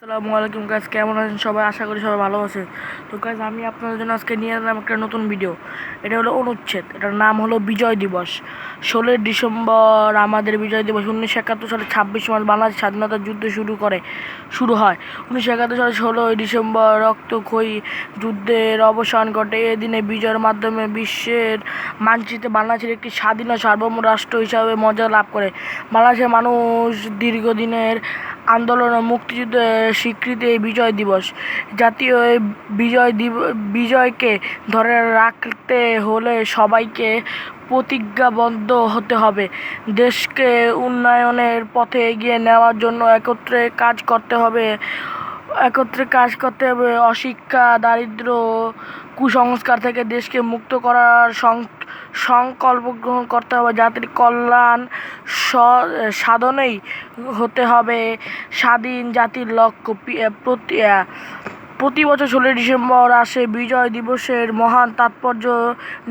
আসসালামু আলাইকুম গাইস, কেমন আছেন সবাই? আশা করি সবাই ভালো আছে। তো গাইস, আমি আপনাদের জন্য আজকে নিয়ে এলাম একটা নতুন ভিডিও। এটা হলো অনুচ্ছেদ, এটার নাম হলো বিজয় দিবস। 16 ডিসেম্বর আমাদের বিজয় দিবস। 1971 সালে 26 মার্চ বাংলাদেশ স্বাধীনতা যুদ্ধ শুরু হয়। 1971 সালে 16 ডিসেম্বর রক্তক্ষয়ী যুদ্ধের অবসান ঘটে। এদিনে বিজয়ের মাধ্যমে বিশ্বের মানচিত্রে বাংলাদেশের একটি স্বাধীন ও সার্বভৌম রাষ্ট্র হিসাবে মর্যাদা লাভ করে। বাংলাদেশের মানুষ দীর্ঘদিনের আন্দোলন ও মুক্তিযুদ্ধের স্বীকৃতি এই বিজয় দিবস। জাতীয় এই বিজয়কে ধরে রাখতে হলে সবাইকে প্রতিজ্ঞাবদ্ধ হতে হবে। দেশকে উন্নয়নের পথে এগিয়ে নেওয়ার জন্য একত্রে কাজ করতে হবে। অশিক্ষা, দারিদ্র্য, কুসংস্কার থেকে দেশকে মুক্ত করার সংকল্প গ্রহণ করতে হবে। জাতির কল্যাণ সাধনেই হতে হবে স্বাধীন জাতির লক্ষ্য। প্রতি বছর 16 ডিসেম্বর আসে। বিজয় দিবসের মহান তাৎপর্য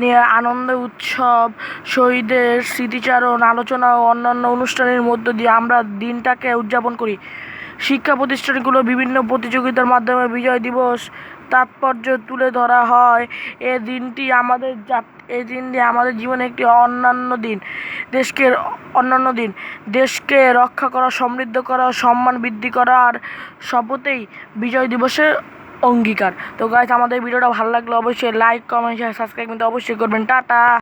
নিয়ে আনন্দ উৎসব, শহীদদের স্মৃতিচারণ, আলোচনা ও অন্যান্য অনুষ্ঠানের মধ্য দিয়ে আমরা দিনটাকে উদযাপন করি। শিক্ষা প্রতিষ্ঠানগুলো বিভিন্ন প্রতিযোগিতার মাধ্যমে বিজয় দিবস তাৎপর্য তুলে ধরা হয়। এই দিনটি আমাদের জীবনে একটি অন্যান্য দিন। দেশকে রক্ষা করা, সমৃদ্ধ করা, সম্মান বৃদ্ধি করার শপথেই বিজয় দিবসের অঙ্গীকার। তো গাইস, আমাদের ভিডিওটা ভালো লাগলে অবশ্যই লাইক, কমেন্ট, শেয়ার, সাবস্ক্রাইব কিন্তু অবশ্যই করবেন। টাটা।